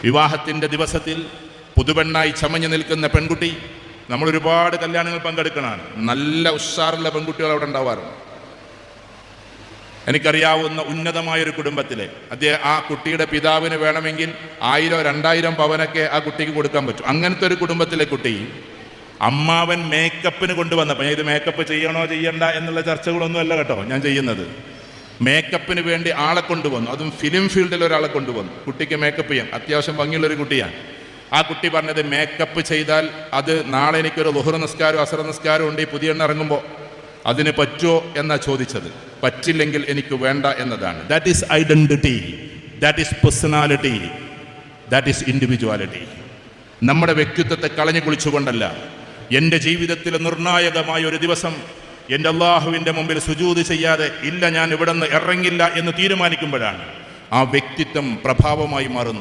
വിവാഹത്തിൻ്റെ ദിവസത്തിൽ പുതുപെണ്ണായി ചമഞ്ഞു നിൽക്കുന്ന പെൺകുട്ടി, നമ്മൾ ഒരുപാട് കല്യാണങ്ങൾ പങ്കെടുക്കണമാണ്. നല്ല ഉഷാറുള്ള പെൺകുട്ടികൾ അവിടെ ഉണ്ടാവാറുണ്ട്. എനിക്കറിയാവുന്ന ഉന്നതമായൊരു കുടുംബത്തിലെ ആ കുട്ടിയുടെ പിതാവിന് വേണമെങ്കിൽ 1000-2000 പവനൊക്കെ ആ കുട്ടിക്ക് കൊടുക്കാൻ പറ്റും. അങ്ങനത്തെ ഒരു കുടുംബത്തിലെ കുട്ടി അമ്മാവൻ മേക്കപ്പിന് കൊണ്ടുവന്നപ്പോൾ, ഇത് മേക്കപ്പ് ചെയ്യണോ ചെയ്യണ്ട എന്നുള്ള ചർച്ചകളൊന്നും അല്ല കേട്ടോ ഞാൻ ചെയ്യുന്നത്. മേക്കപ്പിന് വേണ്ടി ആളെ കൊണ്ടുവന്നു, അതും ഫിലിം ഫീൽഡിൽ ഒരാളെ കൊണ്ടുവന്നു. കുട്ടിക്ക് മേക്കപ്പ് ചെയ്യാൻ അത്യാവശ്യം ഭംഗിയുള്ളൊരു കുട്ടിയാണ്. ആ കുട്ടി പറഞ്ഞത്, മേക്കപ്പ് ചെയ്താൽ അത് നാളെ എനിക്കൊരു ളുഹർ നിസ്കാരവും അസർ നിസ്കാരവും ഉണ്ട്, ഈ പുതിയ എണ്ണ ഇറങ്ങുമ്പോൾ അതിന് പറ്റുമോ എന്നാ ചോദിച്ചത്. പറ്റില്ലെങ്കിൽ എനിക്ക് വേണ്ട എന്നതാണ്. That is identity, that is personality, that is individuality. നമ്മുടെ വ്യക്തിത്വത്തെ കളഞ്ഞു കുളിച്ചുകൊണ്ടല്ല. എൻ്റെ ജീവിതത്തിൽ നിർണായകമായ ഒരു ദിവസം എൻ്റെ അള്ളാഹുവിൻ്റെ മുമ്പിൽ സുജൂദ് ചെയ്യാതെ ഇല്ല ഞാൻ ഇവിടെ നിന്ന് ഇറങ്ങില്ല എന്ന് തീരുമാനിക്കുമ്പോഴാണ് ആ വ്യക്തിത്വം പ്രഭാവമായി മാറുന്നത്.